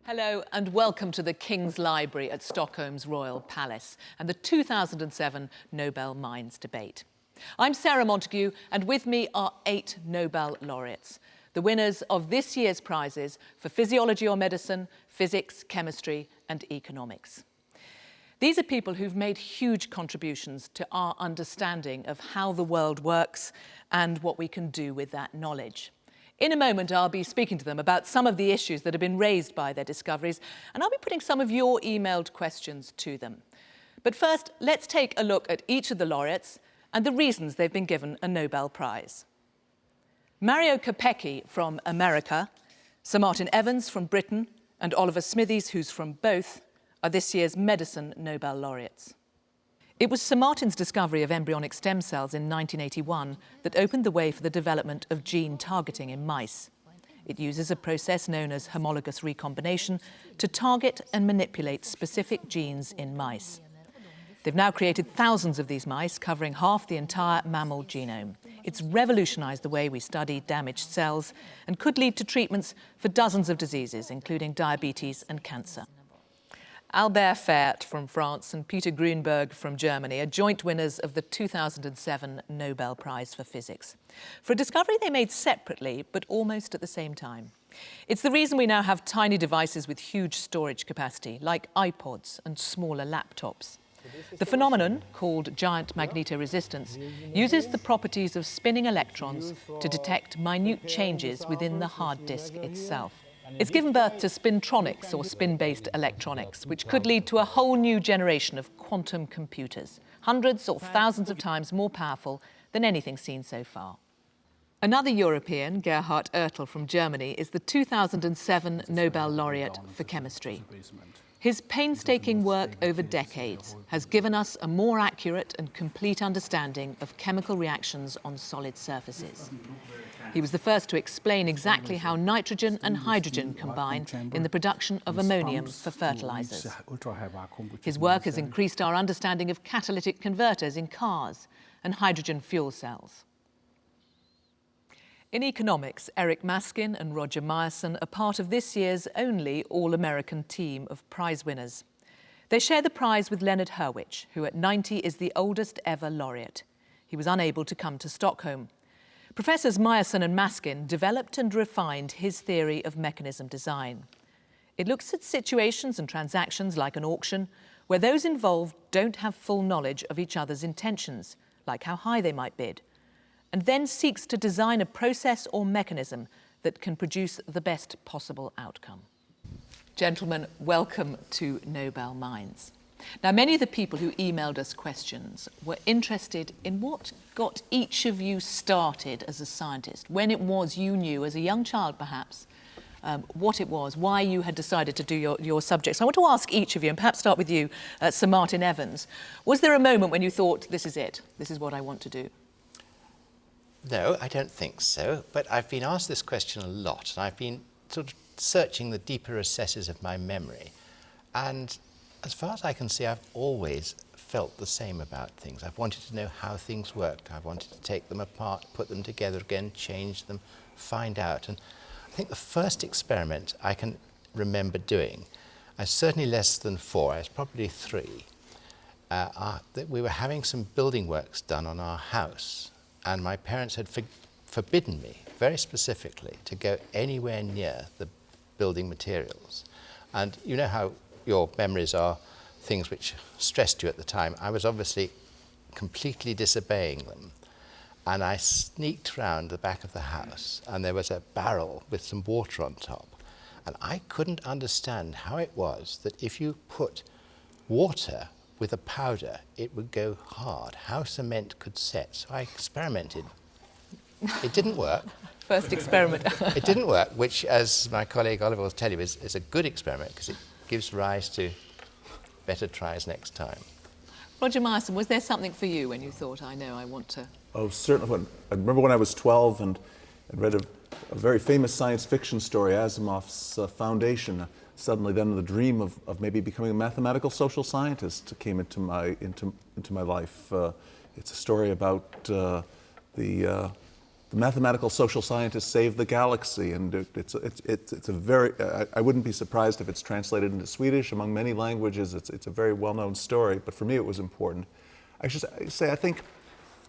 Hello and welcome to the King's Library at Stockholm's Royal Palace and the 2007 Nobel Minds debate. I'm Sarah Montague and with me are 8 Nobel Laureates, the winners of this year's prizes for physiology or medicine, physics, chemistry and economics. These are people who've made huge contributions to our understanding of how the world works and what we can do with that knowledge. In a moment, I'll be speaking to them about some of the issues that have been raised by their discoveries, and I'll be putting some of your emailed questions to them. But first, let's take a look at each of the laureates and the reasons they've been given a Nobel Prize. Mario Capecchi from America, Sir Martin Evans from Britain, and Oliver Smithies, who's from both, are this year's Medicine Nobel Laureates. It was Sir Martin's discovery of embryonic stem cells in 1981 that opened the way for the development of gene targeting in mice. It uses a process known as homologous recombination to target and manipulate specific genes in mice. They've now created thousands of these mice, covering half the entire mammal genome. It's revolutionized the way we study damaged cells and could lead to treatments for dozens of diseases, including diabetes and cancer. Albert Fert from France and Peter Grünberg from Germany are joint winners of the 2007 Nobel Prize for Physics, for a discovery they made separately but almost at the same time. It's the reason we now have tiny devices with huge storage capacity, like iPods and smaller laptops. The phenomenon, called giant magnetoresistance, uses the properties of spinning electrons to detect minute changes within the hard disk itself. It's given birth to spintronics, or spin-based electronics, which could lead to a whole new generation of quantum computers, hundreds or thousands of times more powerful than anything seen so far. Another European, Gerhard Ertl from Germany, is the 2007 Nobel Laureate for Chemistry. His painstaking work over decades has given us a more accurate and complete understanding of chemical reactions on solid surfaces. He was the first to explain exactly how nitrogen and hydrogen combine in the production of ammonium for fertilizers. His work has increased our understanding of catalytic converters in cars and hydrogen fuel cells. In economics, Eric Maskin and Roger Myerson are part of this year's only all-American team of prize winners. They share the prize with Leonard Hurwitz, who at 90 is the oldest ever laureate. He was unable to come to Stockholm. Professors Myerson and Maskin developed and refined his theory of mechanism design. It looks at situations and transactions like an auction, where those involved don't have full knowledge of each other's intentions, like how high they might bid, and then seeks to design a process or mechanism that can produce the best possible outcome. Gentlemen, welcome to Nobel Minds. Now, many of the people who emailed us questions were interested in what got each of you started as a scientist, when it was you knew, as a young child perhaps, what it was, why you had decided to do your subjects. I want to ask each of you, and perhaps start with you, Sir Martin Evans. Was there a moment when you thought, this is it, this is what I want to do? No, I don't think so, but I've been asked this question a lot, and I've been sort of searching the deeper recesses of my memory. And as far as I can see, I've always felt the same about things. I've wanted to know how things worked. I've wanted to take them apart, put them together again, change them, find out. And I think the first experiment I can remember doing, I was certainly less than 4, I was probably 3, that we were having some building works done on our house. And my parents had forbidden me, very specifically, to go anywhere near the building materials. And you know how your memories are things which stressed you at the time. I was obviously completely disobeying them. And I sneaked round the back of the house, and there was a barrel with some water on top. And I couldn't understand how it was that if you put water with a powder, it would go hard, how cement could set. So I experimented. It didn't work. First experiment. It didn't work, which, as my colleague Oliver will tell you, is a good experiment because it gives rise to better tries next time. Roger Myerson, was there something for you when you thought, I know, I want to? Oh, certainly. I remember when I was 12 and read a very famous science fiction story, Asimov's Foundation. Suddenly then the dream of maybe becoming a mathematical social scientist came into my life. It's a story about the the mathematical social scientists saved the galaxy, and it's a very, I wouldn't be surprised if it's translated into Swedish. Among many languages, it's a very well-known story, but for me it was important. I should say, I think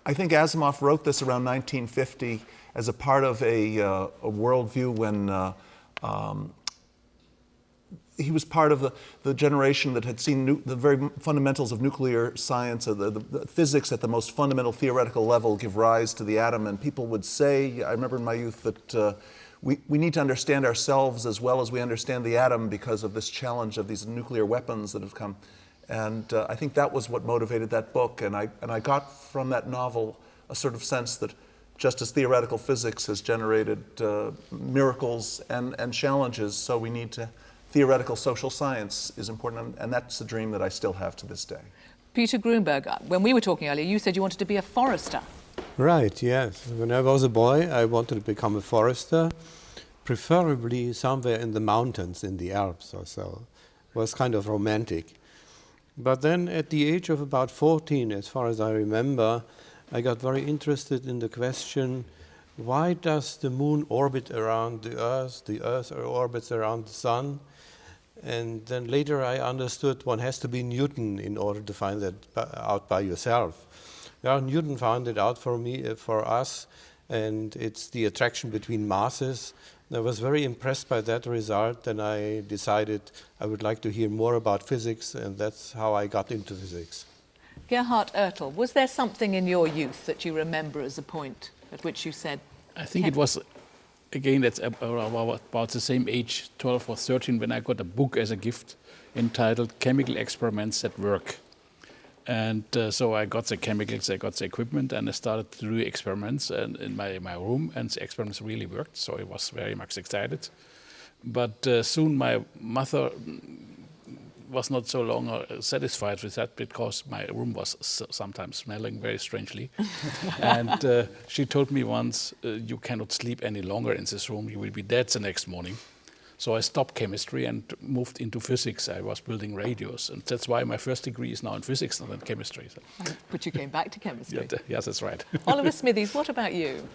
Asimov wrote this around 1950 as a part of a worldview when he was part of the generation that had seen the very fundamentals of nuclear science, the physics at the most fundamental theoretical level give rise to the atom. And people would say, I remember in my youth, that we need to understand ourselves as well as we understand the atom because of this challenge of these nuclear weapons that have come. And I think that was what motivated that book. And I got from that novel a sort of sense that just as theoretical physics has generated miracles and challenges, so we need to theoretical social science is important, and that's a dream that I still have to this day. Peter Grünberg, when we were talking earlier, you said you wanted to be a forester. Right, yes. When I was a boy, I wanted to become a forester, preferably somewhere in the mountains, in the Alps or so. It was kind of romantic. But then at the age of about 14, as far as I remember, I got very interested in the question, why does the moon orbit around the Earth orbits around the sun? And then later I understood one has to be Newton in order to find that out by yourself. Well, Newton found it out for us, and it's the attraction between masses. And I was very impressed by that result, and I decided I would like to hear more about physics, and that's how I got into physics. Gerhard Ertl, was there something in your youth that you remember as a point at which you said? I think it was, again, that's about the same age, 12 or 13, when I got a book as a gift entitled Chemical Experiments at Work. And so I got the chemicals, I got the equipment, and I started to do experiments in my room, and the experiments really worked, so I was very much excited. But soon my mother was not so longer satisfied with that, because my room was sometimes smelling very strangely. And she told me once, you cannot sleep any longer in this room, you will be dead the next morning. So I stopped chemistry and moved into physics. I was building radios, and that's why my first degree is now in physics, not in chemistry. But you came back to chemistry. Yes, that's right. Oliver Smithies, what about you?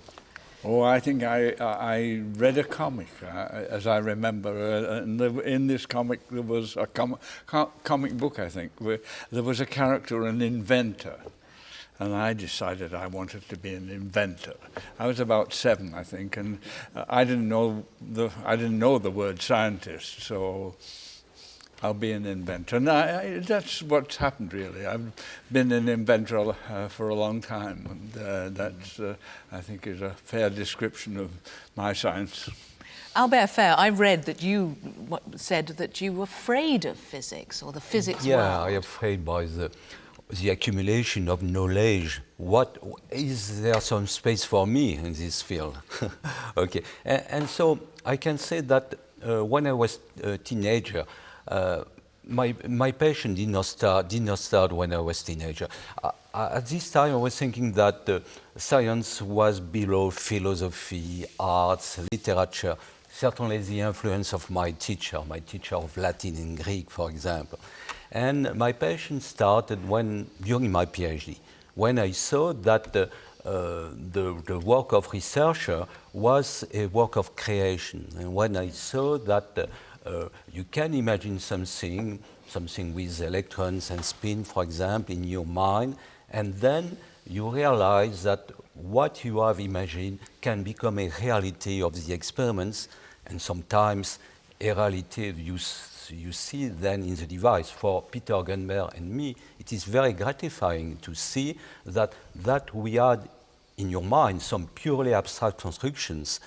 Oh, I think I read a comic, as I remember. And in this comic, there was a comic book, I think, where there was a character, an inventor. And I decided I wanted to be an inventor. I was about 7, I think, and I didn't know the word scientist, so I'll be an inventor. And that's what's happened, really. I've been an inventor for a long time, and that's, I think, is a fair description of my science. Albert Fert, I read that you said that you were afraid of physics, or the physics world. Yeah, I'm afraid by the accumulation of knowledge. What is there some space for me in this field? Okay, and so I can say that when I was a teenager, my passion did not start when I was a teenager. At this time, I was thinking that science was below philosophy, arts, literature. Certainly, the influence of my teacher of Latin and Greek, for example. And my passion started during my PhD, when I saw that the work of researcher was a work of creation, and when I saw that you can imagine something with electrons and spin, for example, in your mind, and then you realize that what you have imagined can become a reality of the experiments, and sometimes a reality you see then in the device. For Peter Grünberg and me, it is very gratifying to see that we had in your mind some purely abstract constructions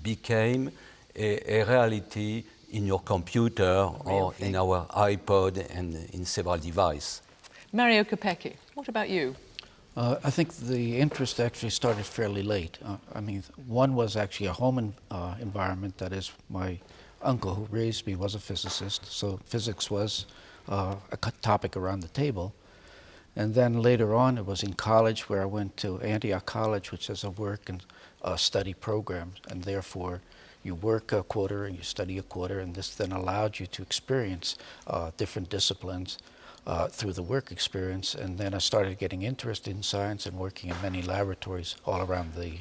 became a reality in your computer or in our iPod and in several devices. Mario Capecchi, what about you? I think the interest actually started fairly late. I mean, one was actually a home environment. That is, my uncle who raised me was a physicist, so physics was a topic around the table. And then later on, it was in college, where I went to Antioch College, which has a work and study program, and therefore you work a quarter and you study a quarter, and this then allowed you to experience different disciplines through the work experience. And then I started getting interested in science and working in many laboratories all around the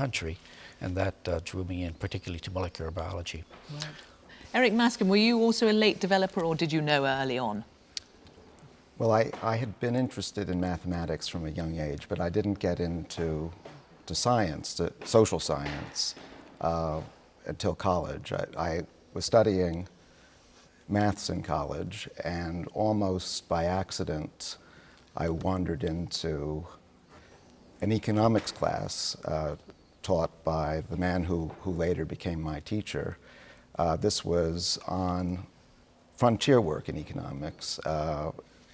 country, and that drew me in particularly to molecular biology. Right. Eric Maskin, were you also a late developer, or did you know early on? Well, I had been interested in mathematics from a young age, but I didn't get into science, to social science, until college. I was studying maths in college, and almost by accident, I wandered into an economics class taught by the man who later became my teacher. This was on frontier work in economics,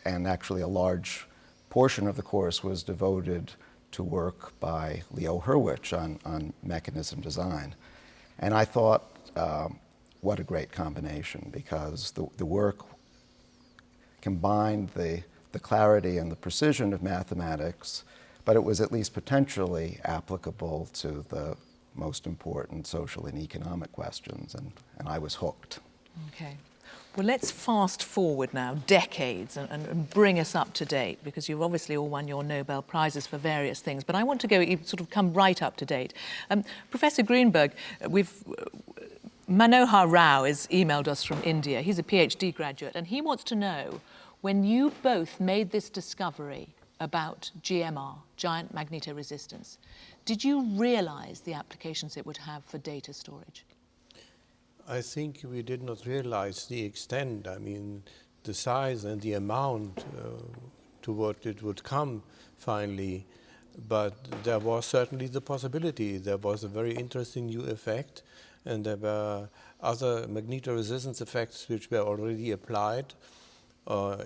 and actually a large portion of the course was devoted to work by Leo Hurwicz on mechanism design. And I thought, what a great combination, because the work combined the clarity and the precision of mathematics, but it was at least potentially applicable to the most important social and economic questions, and I was hooked. Okay. Well, let's fast forward now decades and bring us up to date, because you've obviously all won your Nobel Prizes for various things, but I want to go sort of come right up to date. Professor Grünberg, Manohar Rao has emailed us from India. He's a PhD graduate, and he wants to know, when you both made this discovery about GMR, giant magnetoresistance, did you realize the applications it would have for data storage? I think we did not realize the extent, I mean, the size and the amount to what it would come finally. But there was certainly the possibility. There was a very interesting new effect, and there were other magnetoresistance effects which were already applied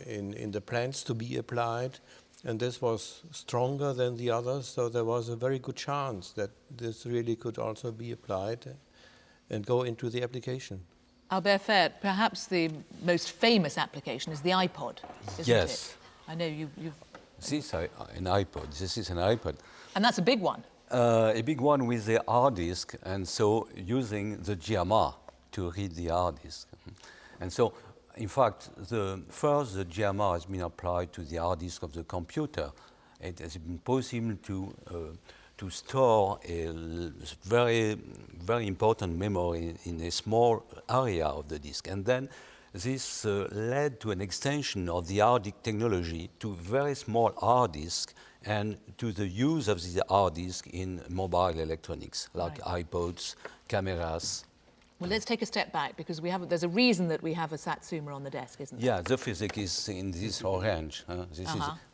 in the plants to be applied. And this was stronger than the others, so there was a very good chance that this really could also be applied and go into the application. Albert Fert, perhaps the most famous application is the iPod, isn't Yes. it? I know you've... This is an iPod. This is an iPod. And that's a big one. A big one with the hard disk, and so using the GMR to read the hard disk. And so, in fact, the GMR has been applied to the hard disk of the computer. It has been possible to store a very, very important memory in a small area of the disk. And then this led to an extension of the hard disk technology to very small hard disk and to the use of the hard disk in mobile electronics, like iPods, cameras. Well, let's take a step back, because there's a reason that we have a Satsuma on the desk, isn't there? Yeah, the physics is in this orange.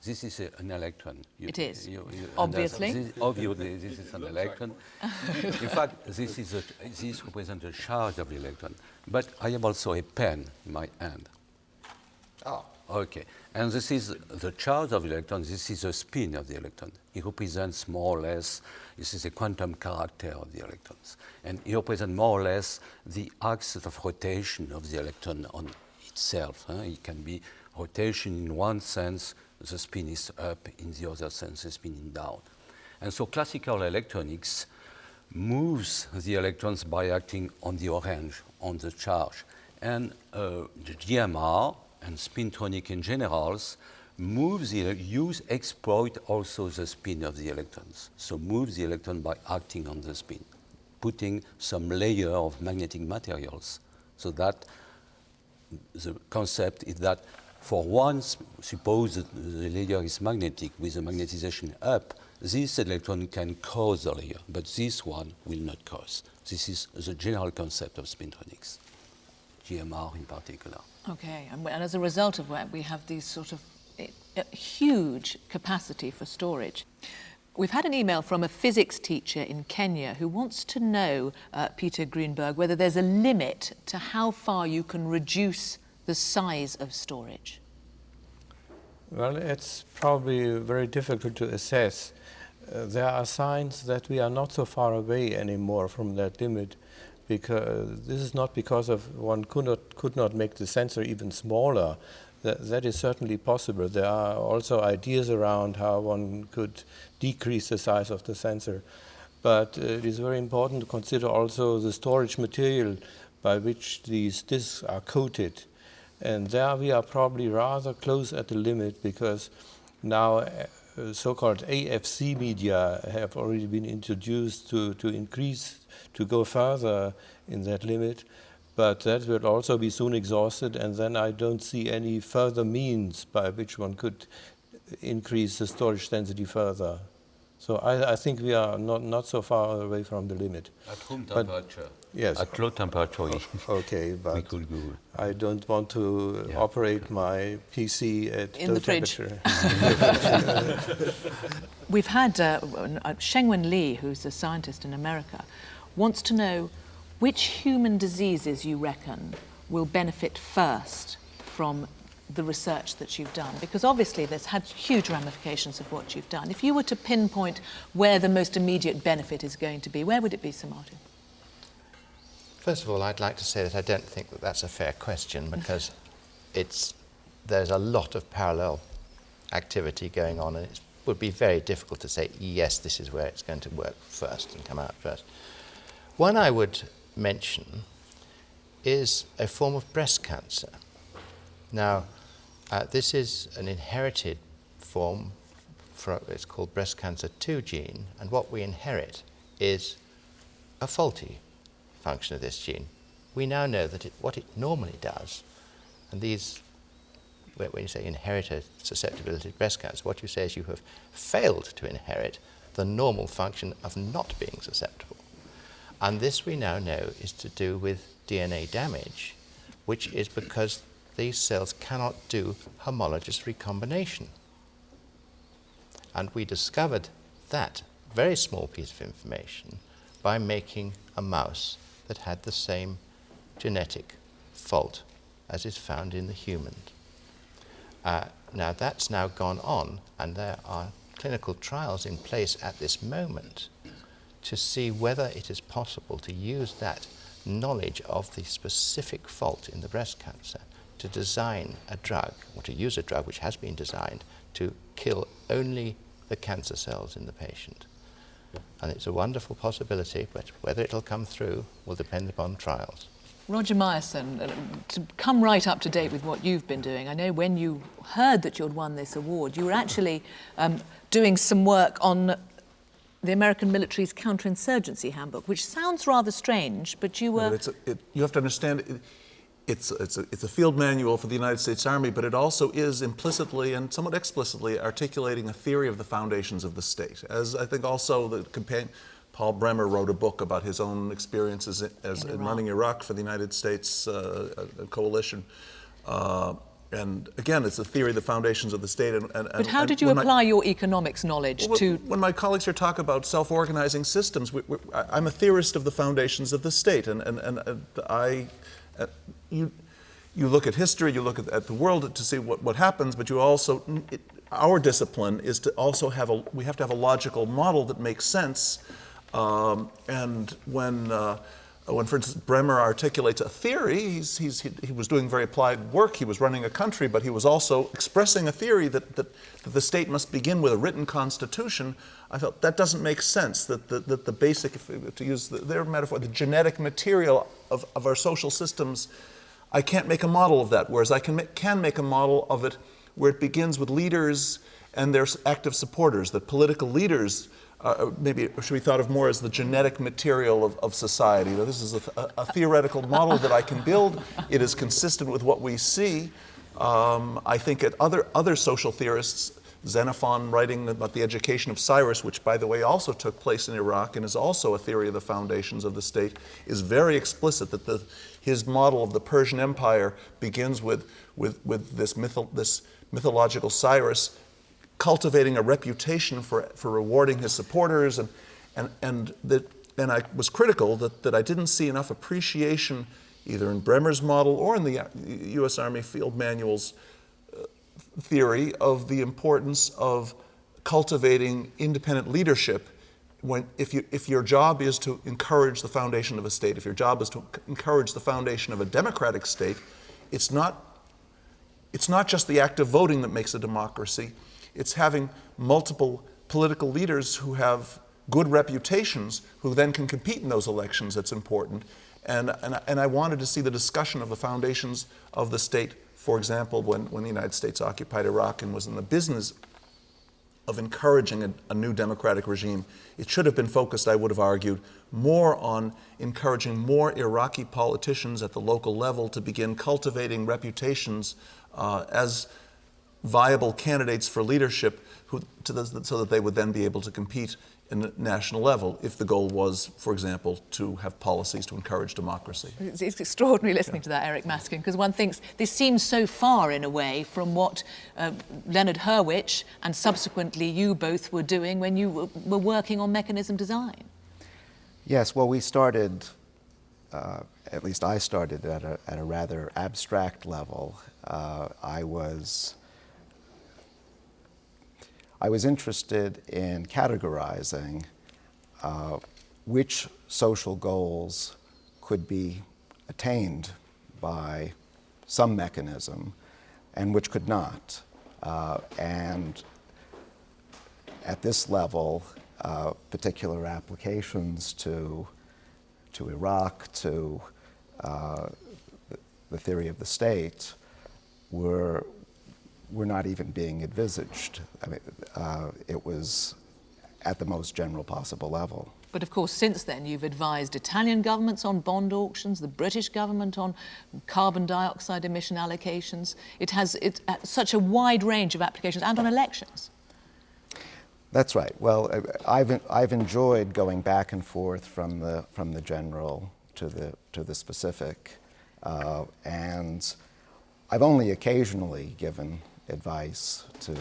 This is an electron. It is. Obviously. Obviously, this is an electron. In fact, this represents a charge of the electron. But I have also a pen in my hand. Oh. Okay. And this is the charge of the electron. This is the spin of the electron. It represents more or less, this is a quantum character of the electrons. And it represents more or less the axis of rotation of the electron on itself. It can be rotation in one sense, the spin is up, in the other sense, the spin is down. And so classical electronics moves the electrons by acting on the orange, on the charge. And the GMR and spintronic in general exploit also the spin of the electrons. So move the electron by acting on the spin, putting some layer of magnetic materials. So that the concept is that for once, suppose that the layer is magnetic with the magnetization up, this electron can cross the layer, but this one will not cross. This is the general concept of spintronics, GMR in particular. Okay, and as a result of that, we have these sort of huge capacity for storage. We've had an email from a physics teacher in Kenya who wants to know, Peter Grünberg, whether there's a limit to how far you can reduce the size of storage. Well, it's probably very difficult to assess. There are signs that we are not so far away anymore from that limit, because this is not because of one could not make the sensor even smaller. That is certainly possible. There are also ideas around how one could decrease the size of the sensor. But it is very important to consider also the storage material by which these disks are coated. And there we are probably rather close at the limit, because now so-called AFC media have already been introduced to go further in that limit, but that will also be soon exhausted, and then I don't see any further means by which one could increase the storage density further. So I think we are not so far away from the limit. At room temperature. Yes. At low temperature. Okay, but we could go. I don't want to operate my PC at in low the fridge. temperature. We've had Shengwen Li, who's a scientist in America, wants to know which human diseases you reckon will benefit first from the research that you've done, because obviously there's had huge ramifications of what you've done. If you were to pinpoint where the most immediate benefit is going to be, where would it be, Sir Martin? First of all, I'd like to say that I don't think that that's a fair question, because there's a lot of parallel activity going on, and it would be very difficult to say, yes, this is where it's going to work first and come out first. One I would mention is a form of breast cancer. Now, this is an inherited form, it's called breast cancer 2 gene, and what we inherit is a faulty function of this gene. We now know that what it normally does, and when you say inherit a susceptibility to breast cancer, what you say is you have failed to inherit the normal function of not being susceptible. And this we now know is to do with DNA damage, which is because these cells cannot do homologous recombination. And we discovered that very small piece of information by making a mouse that had the same genetic fault as is found in the human. Now that's now gone on, and there are clinical trials in place at this moment to see whether it is possible to use that knowledge of the specific fault in the breast cancer to design a drug, or to use a drug which has been designed to kill only the cancer cells in the patient. And it's a wonderful possibility, but whether it'll come through will depend upon trials. Roger Myerson, to come right up to date with what you've been doing, I know when you heard that you'd won this award, you were actually doing some work on the American military's counterinsurgency handbook, which sounds rather strange, but you were... You have to understand, it's a field manual for the United States Army, but it also is implicitly and somewhat explicitly articulating a theory of the foundations of the state. As I think also the campaign, Paul Bremer wrote a book about his own experiences in running Iraq for the United States coalition. And again, it's a theory of the foundations of the state. But how did you apply your economics knowledge to... When my colleagues here talk about self-organizing systems, I'm a theorist of the foundations of the state, you look at history, you look at the world to see what happens, but you also, our discipline is to also we have to have a logical model that makes sense. And when, for instance, Bremer articulates a theory, he was doing very applied work, he was running a country, but he was also expressing a theory that the state must begin with a written constitution. I felt that doesn't make sense, that the basic, to use their metaphor, the genetic material of our social systems, I can't make a model of that, whereas I can make a model of it where it begins with leaders and their active supporters, that political leaders maybe should be thought of more as the genetic material of society. Now, this is a theoretical model that I can build. It is consistent with what we see. I think at other social theorists, Xenophon writing about the education of Cyrus, which by the way also took place in Iraq and is also a theory of the foundations of the state, is very explicit that his model of the Persian Empire begins with this mythological Cyrus cultivating a reputation for rewarding his supporters, and I was critical that I didn't see enough appreciation either in Bremer's model or in the U.S. Army Field Manual's theory of the importance of cultivating independent leadership. If your job is to encourage the foundation of a state, if your job is to encourage the foundation of a democratic state, it's not just the act of voting that makes a democracy. It's having multiple political leaders who have good reputations, who then can compete in those elections that's important. And I wanted to see the discussion of the foundations of the state, for example, when the United States occupied Iraq and was in the business of encouraging a new democratic regime. It should have been focused, I would have argued, more on encouraging more Iraqi politicians at the local level to begin cultivating reputations as viable candidates for leadership so that they would then be able to compete in the national level if the goal was, for example, to have policies to encourage democracy. It's extraordinary listening to that, Eric Maskin, because one thinks this seems so far, in a way, from what Leonard Hurwitz and subsequently you both were doing when you were working on mechanism design. Yes, well, we started, at least I started at a rather abstract level. I was interested in categorizing which social goals could be attained by some mechanism and which could not. And at this level, particular applications to Iraq, to the theory of the state, were not even being envisaged. I mean, it was at the most general possible level. But of course, since then, you've advised Italian governments on bond auctions, the British government on carbon dioxide emission allocations. It's such a wide range of applications, and on elections. That's right. Well, I've enjoyed going back and forth from the general to the specific, and I've only occasionally given advice to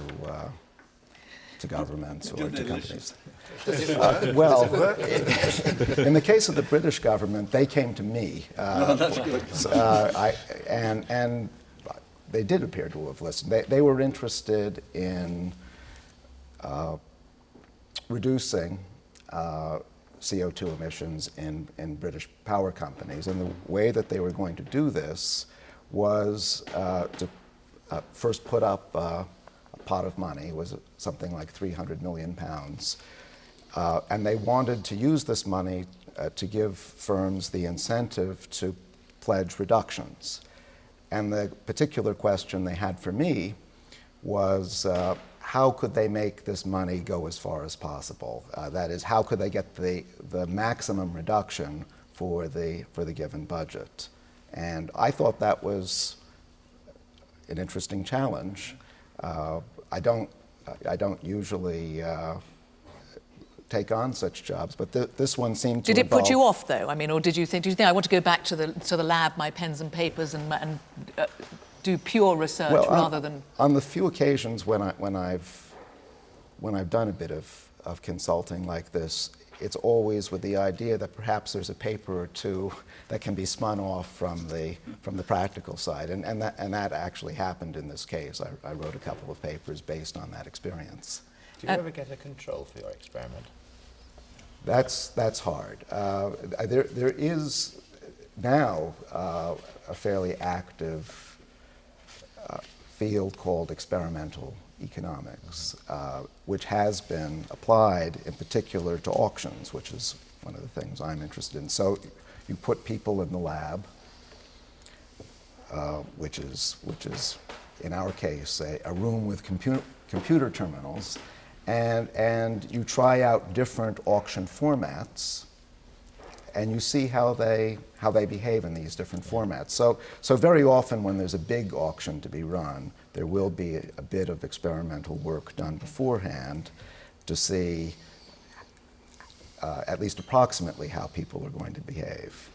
governments or to companies. Well, in the case of the British government, they came to me. That's good. And they did appear to have listened. They were interested in reducing CO2 emissions in British power companies. And the way that they were going to do this was to first put up a pot of money. It was something like £300 million. And they wanted to use this money to give firms the incentive to pledge reductions. And the particular question they had for me was, how could they make this money go as far as possible? That is, how could they get the maximum reduction for the given budget? And I thought that was an interesting challenge. I don't usually take on such jobs, but this one seemed to. Did it put you off, though? I mean, or do you think I want to go back to the lab, my pens and papers, and do pure research rather than? On the few occasions when I've done a bit of consulting like this, it's always with the idea that perhaps there's a paper or two that can be spun off from the practical side, and that actually happened in this case. I wrote a couple of papers based on that experience. Do you ever get a control for your experiment? That's hard. There is now a fairly active field called experimental economics, which has been applied in particular to auctions, which is one of the things I'm interested in. So you put people in the lab, which is in our case a room with computer terminals, and you try out different auction formats, and you see how they behave in these different formats. So very often when there's a big auction to be run, there will be a bit of experimental work done beforehand to see at least approximately how people are going to behave.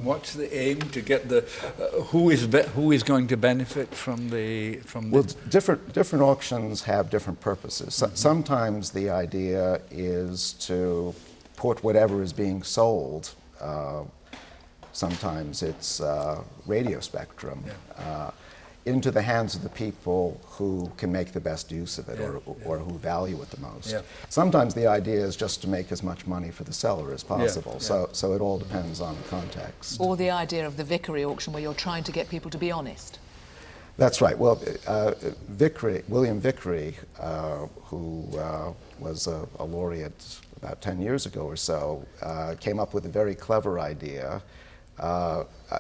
What's the aim to get the who is going to benefit from the? Well, different auctions have different purposes. Mm-hmm. Sometimes the idea is to put whatever is being sold. Sometimes it's radio spectrum. Yeah. Into the hands of the people who can make the best use of it, or who value it the most. Yeah. Sometimes the idea is just to make as much money for the seller as possible. Yeah. So it all depends on the context. Or the idea of the Vickery auction, where you're trying to get people to be honest. That's right. Well, William Vickery, who was a laureate about 10 years ago or so, came up with a very clever idea.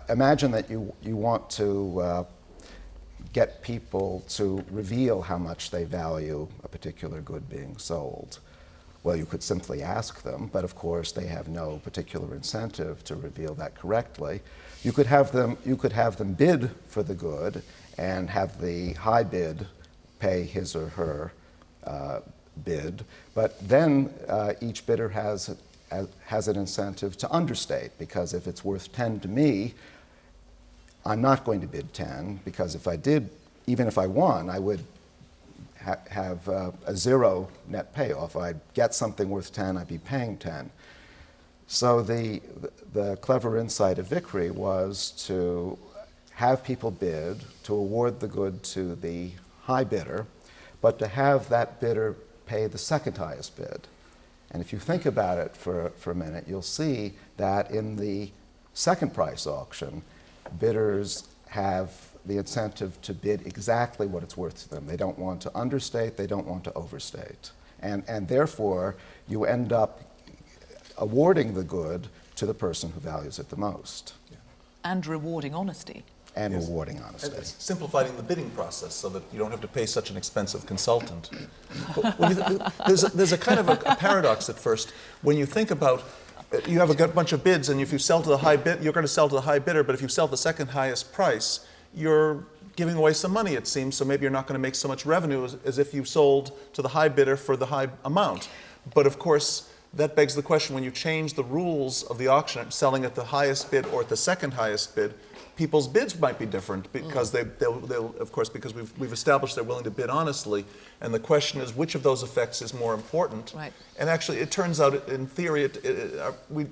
Imagine that you want to get people to reveal how much they value a particular good being sold? Well, you could simply ask them, but of course they have no particular incentive to reveal that correctly. You could have them bid for the good and have the high bid pay his or her bid, but then each bidder has an incentive to understate, because if it's worth 10 to me, I'm not going to bid 10, because if I did, even if I won, I would have a zero net payoff. I'd get something worth 10, I'd be paying 10. So the clever insight of Vickrey was to have people bid, to award the good to the high bidder, but to have that bidder pay the second highest bid. And if you think about it for a minute, you'll see that in the second price auction, bidders have the incentive to bid exactly what it's worth to them. They don't want to understate, they don't want to overstate. And therefore, you end up awarding the good to the person who values it the most. And rewarding honesty. And rewarding honesty. And simplifying the bidding process so that you don't have to pay such an expensive consultant. There's a kind of a paradox at first. When you think about, you have a bunch of bids, and if you sell to the high bid, you're going to sell to the high bidder, but if you sell the second highest price, you're giving away some money, it seems, so maybe you're not going to make so much revenue as if you sold to the high bidder for the high amount. But of course, that begs the question, when you change the rules of the auction, selling at the highest bid or at the second highest bid, people's bids might be different, because they'll of course, because we've established they're willing to bid honestly, and the question is which of those effects is more important. Right. And actually, it turns out, in theory,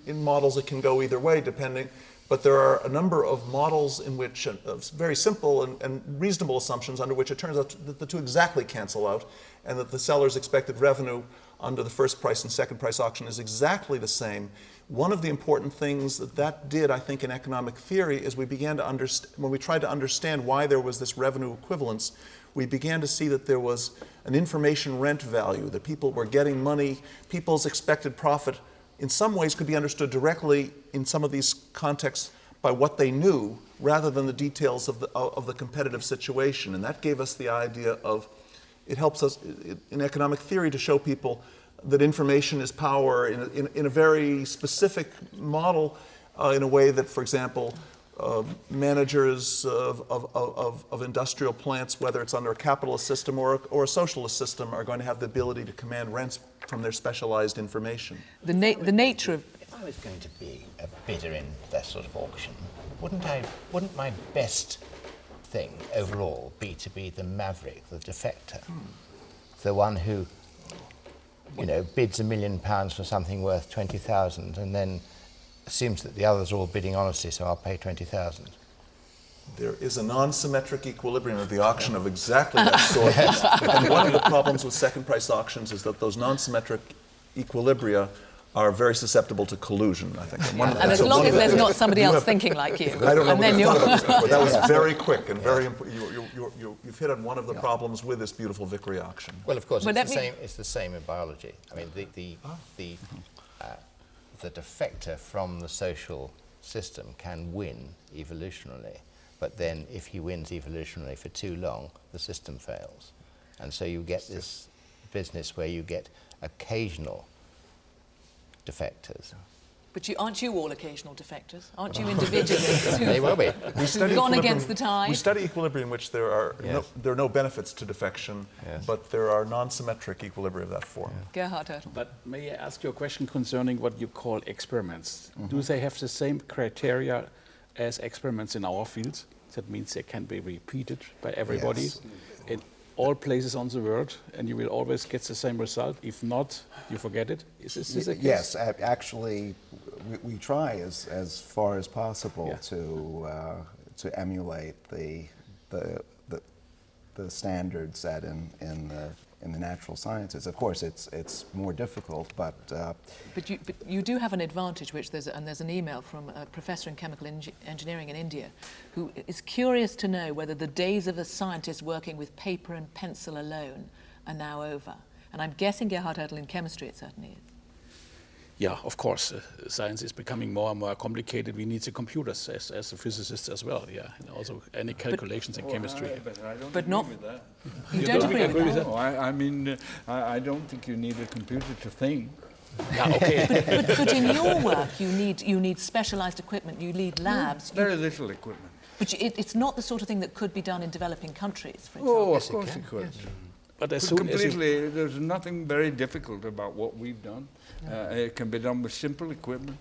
in models it can go either way, depending. But there are a number of models in which, very simple and reasonable assumptions under which it turns out that the two exactly cancel out, and that the seller's expected revenue under the first price and second price auction is exactly the same. One of the important things that did, I think, in economic theory is we began to understand, when we tried to understand why there was this revenue equivalence, we began to see that there was an information rent value, that people were getting money, people's expected profit in some ways could be understood directly in some of these contexts by what they knew, rather than the details of the competitive situation. And that gave us the idea of, it helps us in economic theory to show people that information is power in a very specific model, in a way that, for example, managers of industrial plants, whether it's under a capitalist system or a socialist system, are going to have the ability to command rents from their specialized information. The nature of... If I was going to be a bidder in that sort of auction, wouldn't my best thing overall be to be the maverick, the defector, the one who, bids £1 million for something worth 20,000 and then assumes that the others are all bidding honestly, so I'll pay 20,000. There is a non-symmetric equilibrium of the auction of exactly that sort. And one of the problems with second price auctions is that those non-symmetric equilibria are very susceptible to collusion, I think. And as long as there's not somebody else thinking like you. I don't know and what then you thought about this before. That was Yeah. very quick and very important. You've hit on one of the problems with this beautiful Vickrey auction. Well, of course, But it's the same in biology. I mean, the defector from the social system can win evolutionarily, but then if he wins evolutionarily for too long, the system fails. And so you get this business where you get occasional defectors. But aren't you all occasional defectors? Aren't you individuals May who've well be. gone against the tide? We study equilibrium in which there are no benefits to defection, Yes. but there are non-symmetric equilibria of that form. Gerhard Ertl. But may I ask you a question concerning what you call experiments? Do they have the same criteria as experiments in our field? That means they can be repeated by everybody Yes. in all places on the world, and you will always get the same result. If not, you forget it. Is this the case? Yes, actually, we try as far as possible to emulate the standards set in the natural sciences. Of course, it's more difficult, but you do have an advantage, which there's an email from a professor in chemical engineering in India who is curious to know whether the days of a scientist working with paper and pencil alone are now over. And I'm guessing, Gerhard Ertl, in chemistry it certainly is. yeah, of course, science is becoming more and more complicated. We need the computers as a physicist as well, yeah, and also any calculations in chemistry. But I don't But agree not- with that. You don't agree with that? No, I mean, I don't think you need a computer to think. Yeah, okay. But in your work, you need specialised equipment, you need labs. Very little equipment. But it's not the sort of thing that could be done in developing countries, for example. Oh, of course it could. But as soon as you, Completely, there's nothing very difficult about what we've done. It can be done with simple equipment.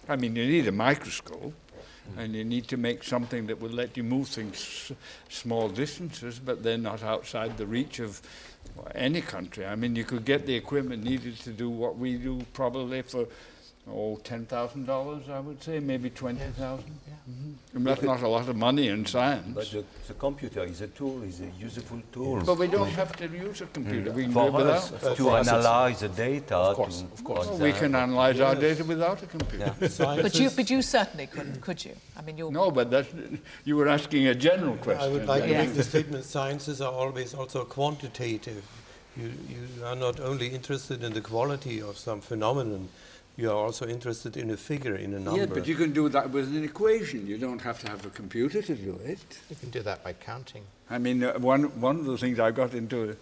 I mean, you need a microscope, and you need to make something that will let you move things small distances, but they're not outside the reach of any country. I mean, you could get the equipment needed to do what we do probably for $10,000, I would say, maybe 20,000. And that's not a lot of money in science. But the computer is a tool, is a useful tool. But we don't have to use a computer. We can do For it without. us, to analyze the data. Of course. Well, we can analyze our data without a computer. But you certainly couldn't, could you? I mean, you're... No, but that's, you were asking a general question. I would like to Yeah. make the statement, sciences are always also quantitative. You are not only interested in the quality of some phenomenon, you are also interested in a figure, in a number. Yeah, but you can do that with an equation. You don't have to have a computer to do it. You can do that by counting. I mean, one of the things I got into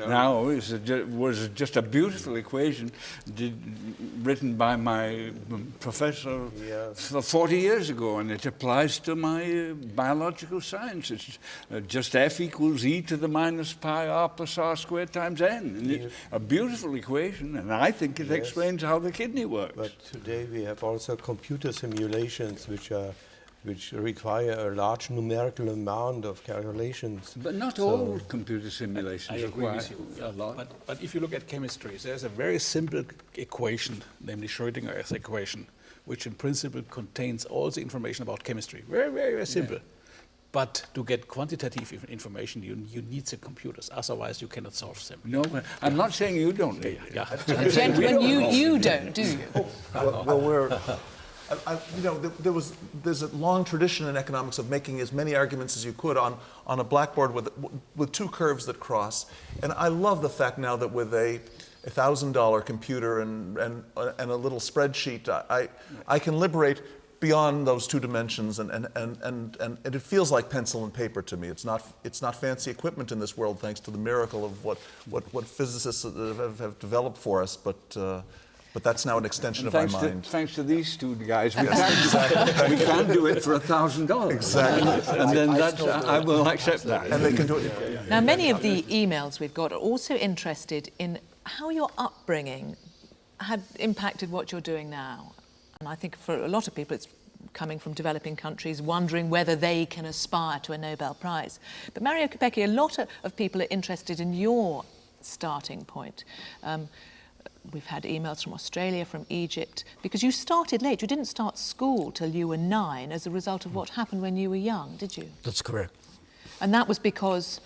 now was just a beautiful equation written by my professor for 40 years ago, and it applies to my biological science. It's just F equals E to the minus pi r plus r squared times n. And it's a beautiful equation, and I think it explains how the kidney works. But today we have also computer simulations which require a large numerical amount of calculations. But not all computer simulations I agree require with you. a lot. But if you look at chemistry, there's a very simple equation, namely Schrödinger's equation, which in principle contains all the information about chemistry. Very, very, very simple. But to get quantitative information, you need the computers. Otherwise, you cannot solve them. No, I'm not saying you don't. Yeah. Gentlemen, you don't, do you? Well, we're, there's a long tradition in economics of making as many arguments as you could on a blackboard with two curves that cross. And I love the fact now that with a $1,000 computer and a little spreadsheet, I can liberate beyond those two dimensions, and it feels like pencil and paper to me. It's not fancy equipment in this world, thanks to the miracle of what physicists have developed for us, but that's now an extension of my mind. Thanks to these two guys, we can do it for $1,000. Exactly. And then I will accept that. And they can do it. Now, many of the emails we've got are also interested in how your upbringing had impacted what you're doing now. And I think for a lot of people, it's coming from developing countries, wondering whether they can aspire to a Nobel Prize. But Mario Capecchi, a lot of people are interested in your starting point. We've had emails from Australia, from Egypt, because you started late. You didn't start school till you were 9 as a result of what happened when you were young, did you? That's correct. And that was because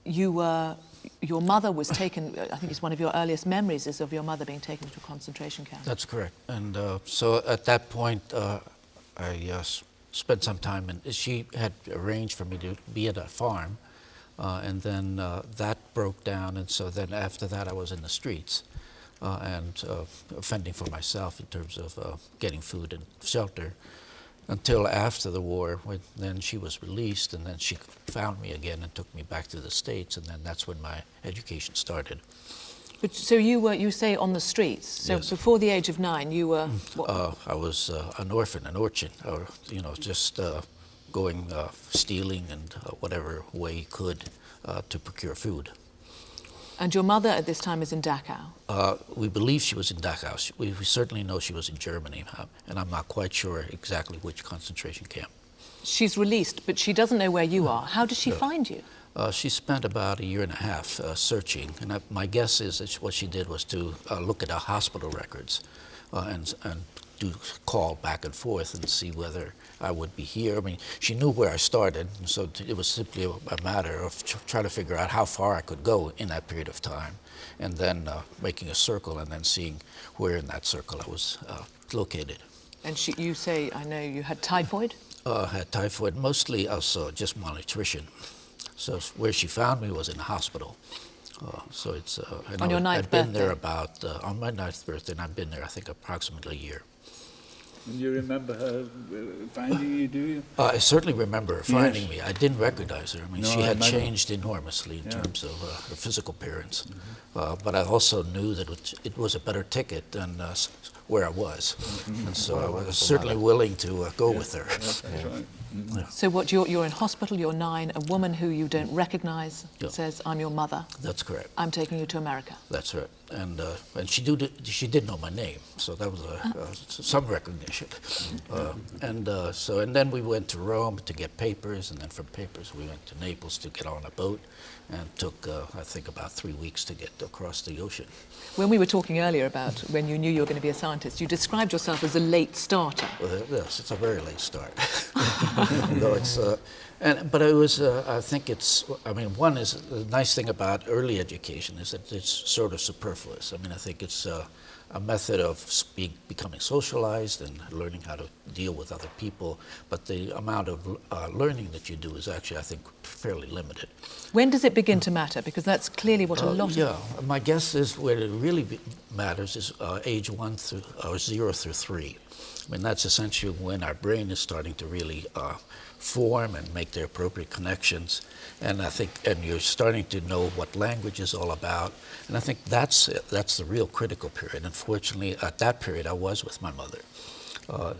your mother was taken, I think it's one of your earliest memories is of your mother being taken to a concentration camp. That's correct. And so at that point, I spent some time, and she had arranged for me to be at a farm, and then that broke down, and so then after that I was in the streets and fending for myself in terms of getting food and shelter. Until after the war, when then she was released, and then she found me again and took me back to the States, and then that's when my education started. But so you say on the streets. So Yes. before the age of 9, you were what? I was an orphan, an urchin, or just going stealing and whatever way he could to procure food. And your mother at this time is in Dachau. We believe she was in Dachau. We certainly know she was in Germany, and I'm not quite sure exactly which concentration camp. She's released, but she doesn't know where you are. How does she find you? She spent about 1.5 years searching, and my guess is that what she did was to look at our hospital records and do call back and forth and see whether I would be here. I mean, she knew where I started, so it was simply a matter of trying to figure out how far I could go in that period of time, and then making a circle and then seeing where in that circle I was located. And you say, I know you had typhoid? Had typhoid, mostly also just malnutrition. So where she found me was in the hospital. So it's and On your ninth I've been there birthday? about on my 9th birthday, and I've been there I think approximately a year. You remember her finding you, do you? I certainly remember her finding Yes. me. I didn't recognize her. I mean, No, she I had imagine. changed enormously in terms of her physical appearance. Mm-hmm. But I also knew that it was a better ticket than where I was. Mm-hmm. And so I was certainly willing to go with her. Yes, that's right. So what, you're in hospital, you're 9, a woman who you don't recognise Yeah. says, I'm your mother, That's correct. I'm taking you to America. That's right. And she did know my name, so that was some recognition. And then we went to Rome to get papers, and then from papers we went to Naples to get on a boat, and took I think about 3 weeks to get across the ocean. When we were talking earlier about when you knew you were going to be a scientist, you described yourself as a late starter. Yes, it's a very late start. No, but it was. I think it's. I mean, one is the nice thing about early education is that it's sort of superfluous. I mean, I think it's a method of becoming socialized and learning how to deal with other people. But the amount of learning that you do is actually, I think, fairly limited. When does it begin to matter? Because that's clearly what a lot Yeah, my guess is where it really matters is age 0 through 3. I mean, that's essentially when our brain is starting to really form and make the appropriate connections. And I think, and you're starting to know what language is all about. And I think that's the real critical period. Unfortunately, at that period, I was with my mother.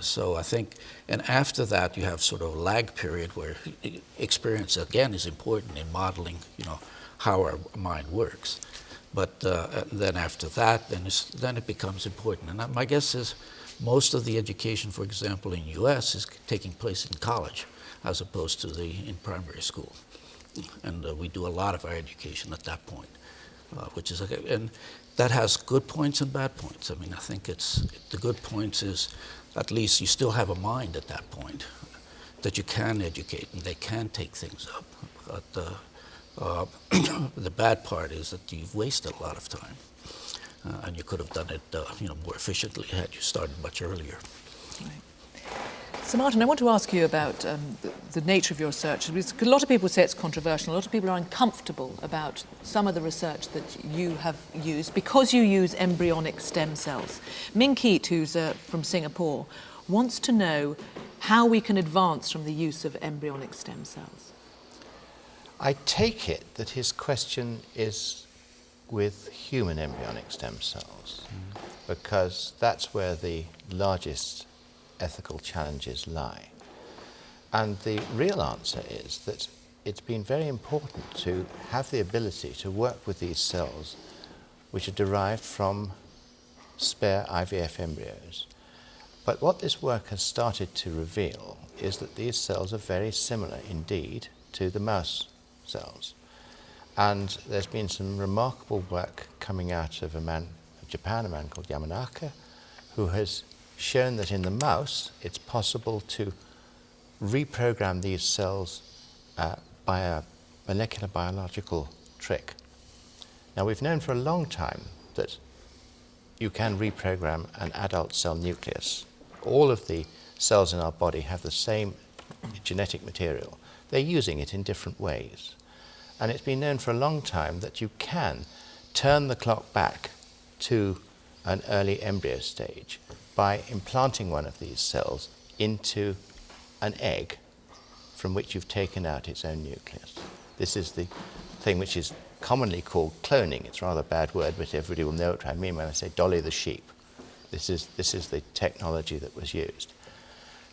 So I think, and after that, you have sort of a lag period where experience, again, is important in modeling, how our mind works. But then after that, then it becomes important. And my guess is most of the education, for example, in the U.S. is taking place in college as opposed to in primary school. And we do a lot of our education at that point, which is, and that has good points and bad points. I mean, I think the good points is at least you still have a mind at that point that you can educate and they can take things up. But the bad part is that you've wasted a lot of time. And you could have done it, more efficiently had you started much earlier. Right. So Martin, I want to ask you about the nature of your research. Because a lot of people say it's controversial. A lot of people are uncomfortable about some of the research that you have used because you use embryonic stem cells. Ming Keat, who's from Singapore, wants to know how we can advance from the use of embryonic stem cells. I take it that his question is with human embryonic stem cells, because that's where the largest ethical challenges lie. And the real answer is that it's been very important to have the ability to work with these cells which are derived from spare IVF embryos. But what this work has started to reveal is that these cells are very similar indeed to the mouse cells. And there's been some remarkable work coming out of Japan, a man called Yamanaka, who has shown that in the mouse it's possible to reprogram these cells by a molecular biological trick. Now, we've known for a long time that you can reprogram an adult cell nucleus. All of the cells in our body have the same genetic material. They're using it in different ways. And it's been known for a long time that you can turn the clock back to an early embryo stage by implanting one of these cells into an egg from which you've taken out its own nucleus. This is the thing which is commonly called cloning. It's a rather bad word, but everybody will know what I mean when I say Dolly the sheep. This is the technology that was used.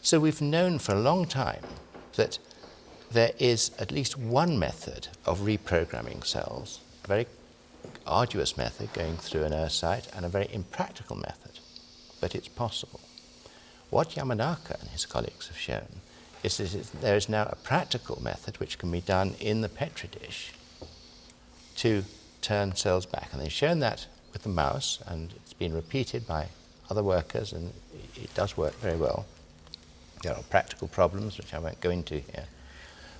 So we've known for a long time that there is at least one method of reprogramming cells, a very arduous method going through an oocyte, and a very impractical method, but it's possible. What Yamanaka and his colleagues have shown is that there is now a practical method which can be done in the Petri dish to turn cells back. And they've shown that with the mouse, and it's been repeated by other workers, and it does work very well. There are practical problems, which I won't go into here.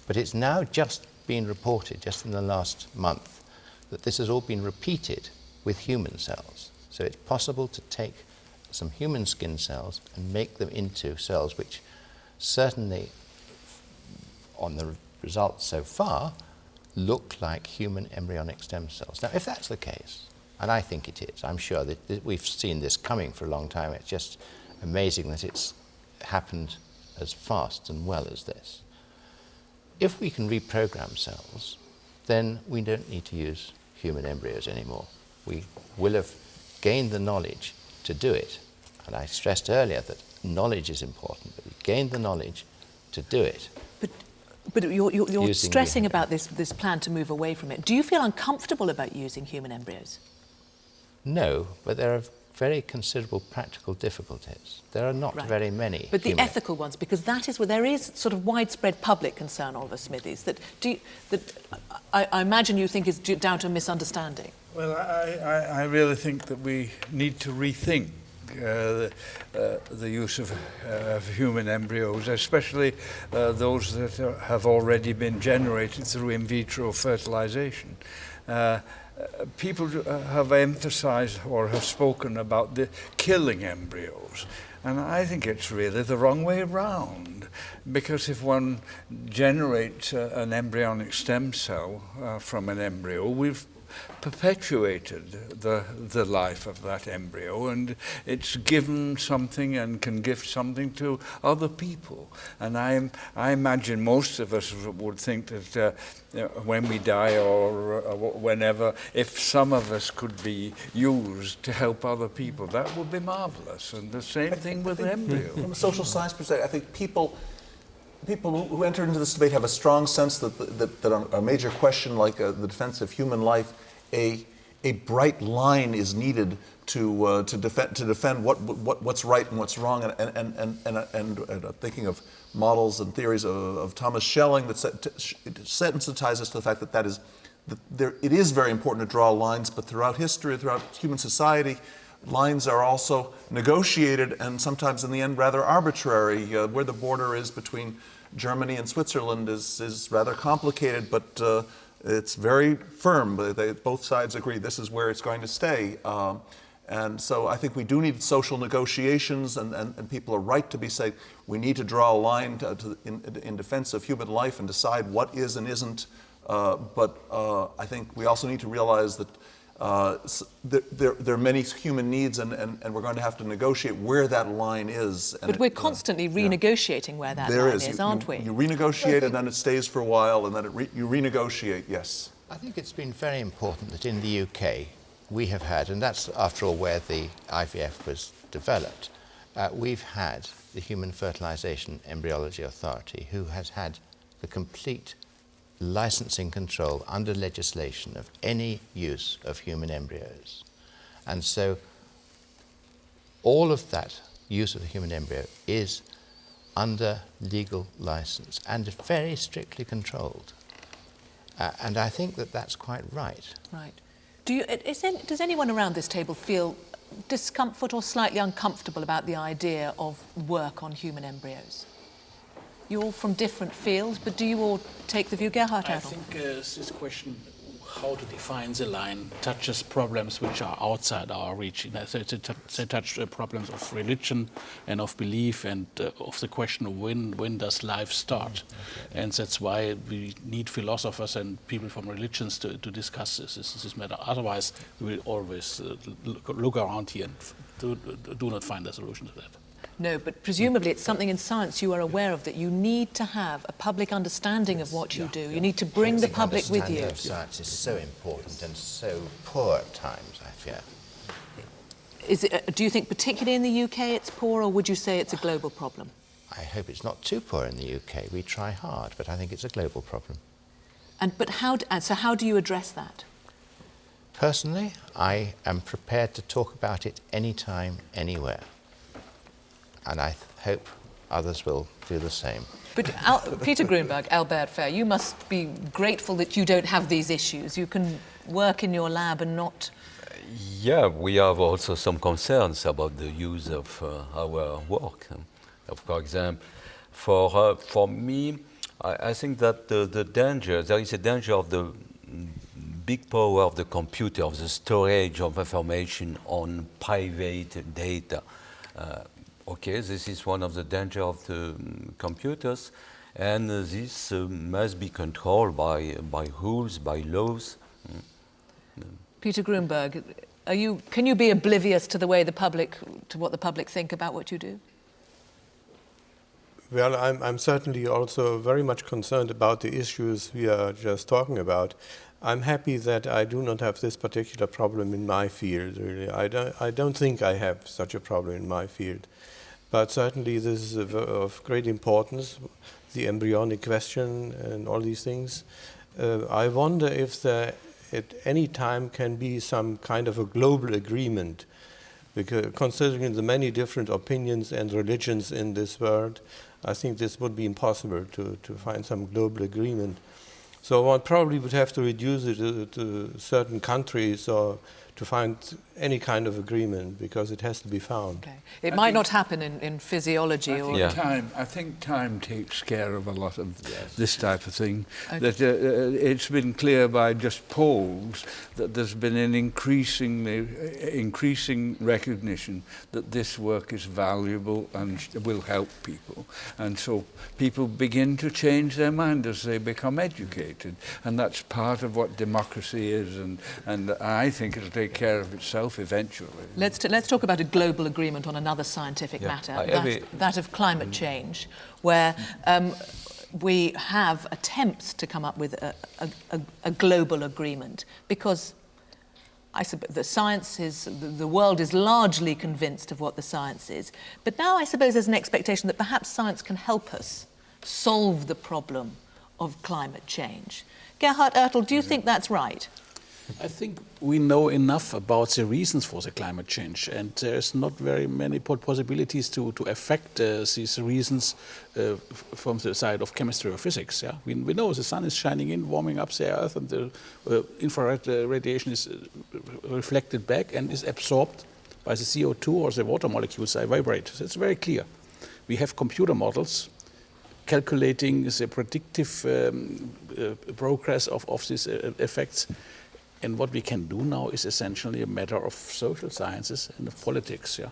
But it's now just been reported, just in the last month, that this has all been repeated with human cells. So it's possible to take some human skin cells and make them into cells which certainly, on the results so far, look like human embryonic stem cells. Now, if that's the case, and I think it is, I'm sure that we've seen this coming for a long time, it's just amazing that it's happened as fast and well as this. If we can reprogram cells, then we don't need to use human embryos anymore. We will have gained the knowledge to do it. And I stressed earlier that knowledge is important, but we gained the knowledge to do it. But you're stressing the about this plan to move away from it. Do you feel uncomfortable about using human embryos? No, but there are very considerable practical difficulties. There are not very many. But the ethical ones, because that is where there is sort of widespread public concern, Oliver Smithies, that I imagine you think is down to a misunderstanding. Well, I really think that we need to rethink the use of human embryos, especially those that have already been generated through in vitro fertilization. People have emphasized or have spoken about the killing embryos, and I think it's really the wrong way around, because if one generates an embryonic stem cell from an embryo, we've perpetuated the life of that embryo, and it's given something and can give something to other people. And I imagine most of us would think that when we die or whenever, if some of us could be used to help other people, that would be marvelous. And the same thing with embryo. From a social science perspective, I think people who enter into this debate have a strong sense that on a major question like the defense of human life, a bright line is needed to defend what's right and what's wrong, and thinking of models and theories of Thomas Schelling that sensitize us to the fact that it is very important to draw lines, but throughout history, throughout human society, lines are also negotiated and sometimes in the end rather arbitrary. Where the border is between Germany and Switzerland is rather complicated, but it's very firm. Both sides agree this is where it's going to stay. And so I think we do need social negotiations, and people are right to be saying we need to draw a line in defense of human life and decide what is and isn't. But I think we also need to realize that there are many human needs, and we're going to have to negotiate where that line is. But we're constantly renegotiating where that line is, aren't we? You renegotiate, and then it stays for a while, and then you renegotiate, yes. I think it's been very important that in the UK we have had, and that's after all where the IVF was developed, we've had the Human Fertilization Embryology Authority, who has had the complete licensing control under legislation of any use of human embryos. And so all of that use of the human embryo is under legal license and very strictly controlled. And I think that that's quite right. Right. Does anyone around this table feel discomfort or slightly uncomfortable about the idea of work on human embryos? You're all from different fields, but do you all take the view, Gerhard? I think this question, how to define the line, touches problems which are outside our reach. They touch problems of religion and of belief, and of the question of when does life start. Okay. And that's why we need philosophers and people from religions to discuss this matter. Otherwise, we will always look around here and do not find a solution to that. No, but presumably it's something in science you are aware of, that you need to have a public understanding of what you do. You need to bring the public with you. Of science is so important and so poor at times, I fear. Do you think particularly in the UK it's poor, or would you say it's a global problem? I hope it's not too poor in the UK. We try hard, but I think it's a global problem. So how do you address that? Personally, I am prepared to talk about it anytime, anywhere. And I hope others will do the same. But Peter Grünberg, Albert Fert, you must be grateful that you don't have these issues. You can work in your lab and not... Yeah, we have also some concerns about the use of our work. For example, for me, I think that there is a danger of the big power of the computer, of the storage of information on private data. Okay, this is one of the dangers of the computers, And this must be controlled by rules, by laws. Peter Grünberg, can you be oblivious to what the public think about what you do? Well, I'm certainly also very much concerned about the issues we are just talking about. I'm happy that I do not have this particular problem in my field, really. I don't think I have such a problem in my field. But certainly this is of great importance, the embryonic question and all these things. I wonder if there at any time can be some kind of a global agreement, because considering the many different opinions and religions in this world, I think this would be impossible to find some global agreement. So one probably would have to reduce it to certain countries or to find any kind of agreement, because it has to be found. Okay. It might not happen in physiology. I think time takes care of a lot of this type of thing. Okay. That it's been clear by just polls that there's been an increasing recognition that this work is valuable and will help people. And so people begin to change their mind as they become educated. And that's part of what democracy is. And I think it'll take care of itself eventually. Let's talk about a global agreement on another scientific matter, that of climate change, where we have attempts to come up with a global agreement, because the world is largely convinced of what the science is. But now I suppose there's an expectation that perhaps science can help us solve the problem of climate change. Gerhard, Ertl, do you think that's right? I think we know enough about the reasons for the climate change, and there's not very many possibilities to affect these reasons from the side of chemistry or physics. Yeah? We know the sun is shining in, warming up the earth, and the infrared radiation is reflected back and is absorbed by the CO2 or the water molecules that vibrate. So it's very clear. We have computer models calculating the predictive progress of these effects. And what we can do now is essentially a matter of social sciences and of politics. Yeah.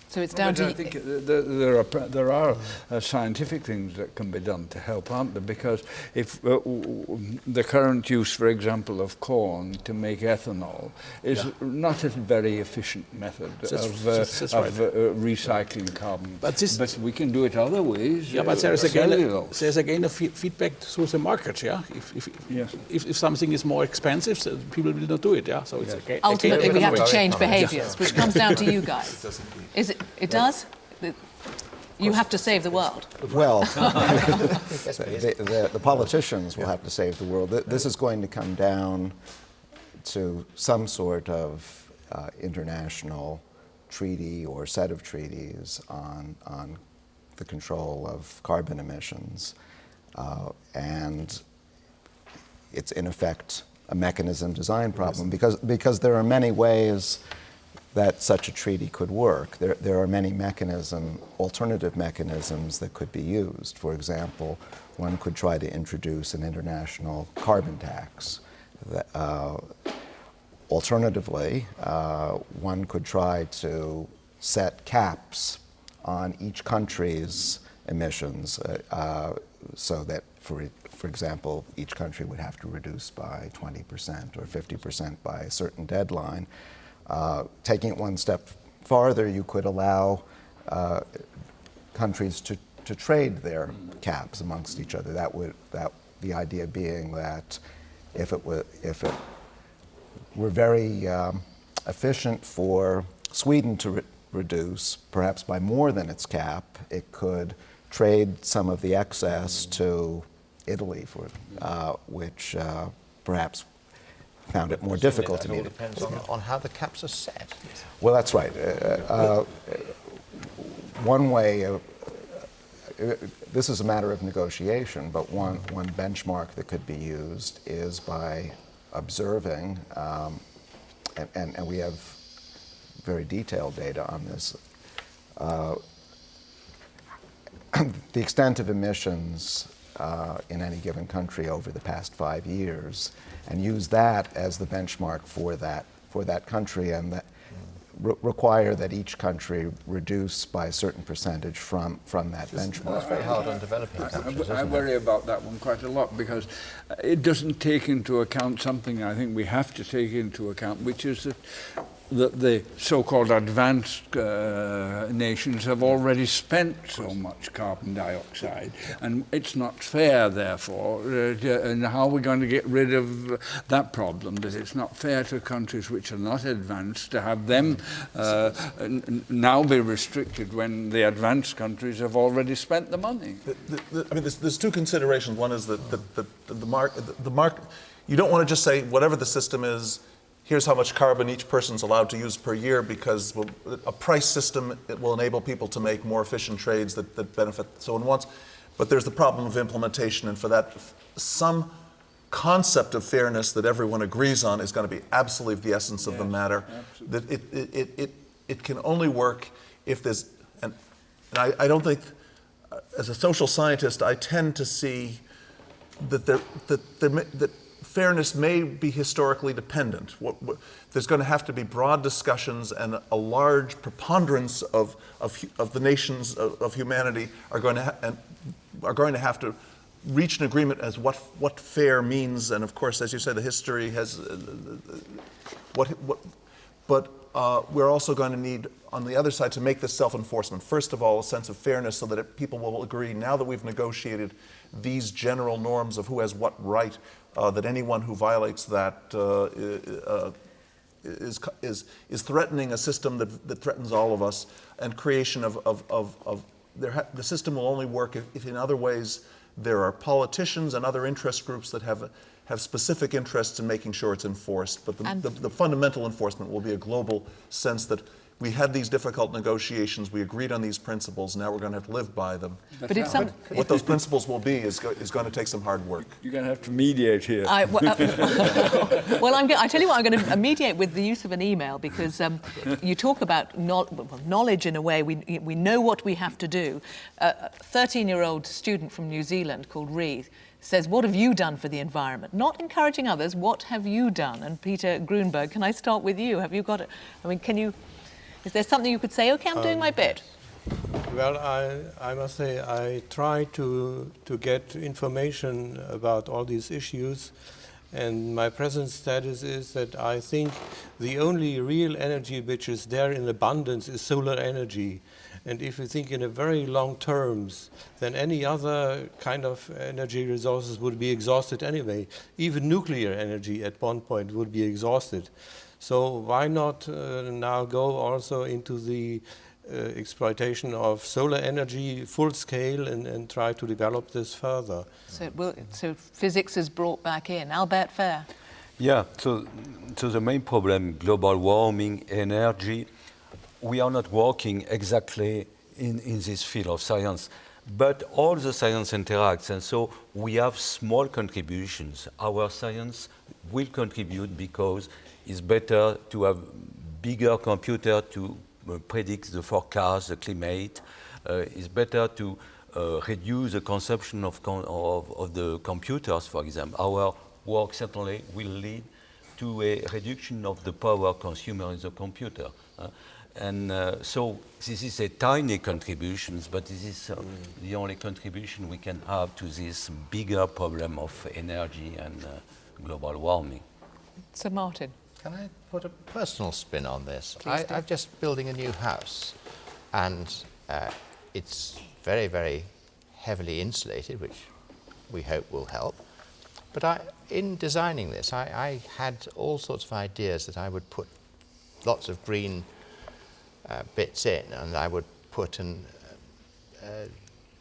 So it's down to... I think there are scientific things that can be done to help, aren't there? Because if the current use, for example, of corn to make ethanol is not a very efficient method of recycling carbon. But we can do it other ways. Yeah, but there's again a feedback through the market. Yeah, if something is more expensive, so people will not do it. Yeah, so it's okay. Ultimately, we have to change behaviours, which comes down to you guys. It does? You have to save the world. Well, the politicians will have to save the world. This is going to come down to some sort of international treaty or set of treaties on the control of carbon emissions. And it's in effect a mechanism design problem, because there are many ways that such a treaty could work. There are many alternative mechanisms that could be used. For example, one could try to introduce an international carbon tax. Alternatively, one could try to set caps on each country's emissions, so that, for example, each country would have to reduce by 20% or 50% by a certain deadline. Taking it one step farther, you could allow countries to trade their caps amongst each other. The idea being that if it were very efficient for Sweden to reduce, perhaps by more than its cap, it could trade some of the excess to Italy, which perhaps found it more difficult to meet. It depends on how the caps are set. Well, that's right. One way, this is a matter of negotiation, but one benchmark that could be used is by observing, and we have very detailed data on this, the extent of emissions in any given country over the past 5 years, and use that as the benchmark for that country, and that require that each country reduce by a certain percentage from that benchmark. That's very hard on developing countries, I worry about that one quite a lot because it doesn't take into account something I think we have to take into account, which is that the so-called advanced nations have already spent so much carbon dioxide, and it's not fair, therefore, and how are we going to get rid of that problem, that it's not fair to countries which are not advanced to have them now be restricted when the advanced countries have already spent the money. I mean, there's two considerations. One is that the mark, you don't want to just say whatever the system is, here's how much carbon each person's allowed to use per year, because a price system, it will enable people to make more efficient trades that benefit someone wants. But there's the problem of implementation, and for that, some concept of fairness that everyone agrees on is going to be absolutely the essence of the matter. Absolutely. That it can only work if there's, and I don't think, as a social scientist, I tend to see that fairness may be historically dependent. There's going to have to be broad discussions, and a large preponderance of the nations of humanity are going to have to reach an agreement as what fair means. And of course, as you say, the history has but we're also going to need, on the other side, to make this self-enforcement. First of all, a sense of fairness, so that people will agree, now that we've negotiated these general norms of who has what right, that anyone who violates that is threatening a system that threatens all of us, and creation the system will only work if in other ways there are politicians and other interest groups that have specific interests in making sure it's enforced. But the fundamental enforcement will be a global sense that we had these difficult negotiations, we agreed on these principles, now we're going to have to live by them. But it's what those principles will be is going to take some hard work. You're going to have to mediate here. Well, I tell you what, I'm going to mediate with the use of an email, because you talk about knowledge in a way. We know what we have to do. A 13-year-old student from New Zealand called Reed says, what have you done for the environment? Not encouraging others, what have you done? And Peter Grünberg, can I start with you? Have you got it? I mean, is there something you could say, okay, I'm doing my bit? Well, I must say I try to get information about all these issues, and my present status is that I think the only real energy which is there in abundance is solar energy. And if you think in a very long terms, then any other kind of energy resources would be exhausted anyway. Even nuclear energy at one point would be exhausted. So why not now go also into the exploitation of solar energy full scale and try to develop this further? So physics is brought back in. Albert Fert. Yeah, so the main problem, global warming, energy, we are not working exactly in this field of science, but all the science interacts, and so we have small contributions. Our science will contribute because it's better to have bigger computer to predict the forecast, the climate. It's better to reduce the consumption of the computers, for example. Our work certainly will lead to a reduction of the power consumer in the computer. So this is a tiny contribution, but this is the only contribution we can have to this bigger problem of energy and global warming. Sir Martin. Can I put a personal spin on this? Please do. I'm just building a new house, and it's very, very heavily insulated, which we hope will help. But in designing this, I had all sorts of ideas that I would put lots of green bits in, and I would put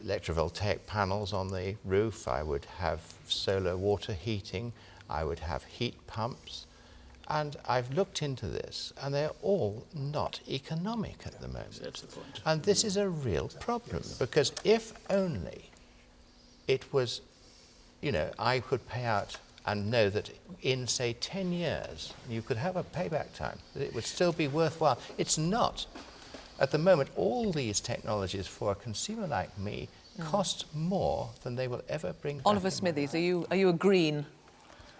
electrovoltaic panels on the roof, I would have solar water heating, I would have heat pumps, and I've looked into this, and they're all not economic at the moment. That's the point. And this is a real problem, because if only it was, I could pay out and know that in, say, 10 years, you could have a payback time, that it would still be worthwhile. It's not. At the moment, all these technologies for a consumer like me cost more than they will ever bring back. Oliver Smithies, are you a green?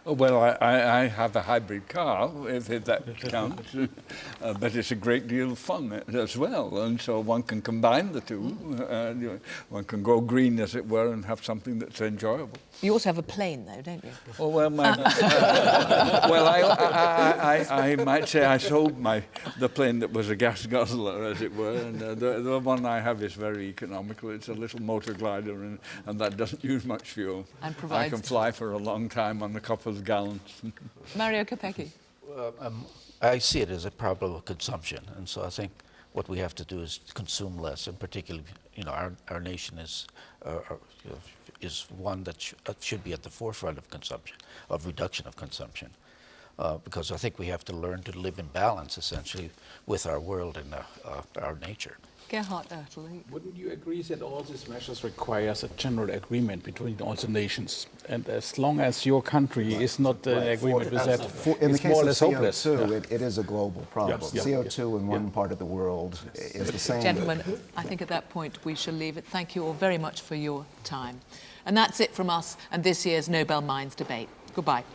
Well, I have a hybrid car, if that counts, but it's a great deal of fun as well, and so one can combine the two. One can go green, as it were, and have something that's enjoyable. You also have a plane, though, don't you? Oh, well, well, I might say I sold the plane that was a gas guzzler, as it were, and the one I have is very economical. It's a little motor glider, and that doesn't use much fuel. And provides... I can fly for a long time on a couple of gallons. Mario Capecchi. I see it as a problem of consumption, and so I think what we have to do is consume less. In particular, our nation is one that should be at the forefront of consumption, of reduction of consumption, because I think we have to learn to live in balance, essentially, with our world and our nature. Gerhard Ertl. Wouldn't you agree that all these measures requires a general agreement between all the nations? And as long as your country is not in agreement with that, in the it's case more or of less hopeless. CO2, it is a global problem. Yes. CO2 in one part of the world is the same. Gentlemen, I think at that point we shall leave it. Thank you all very much for your time. And that's it from us and this year's Nobel Minds debate. Goodbye.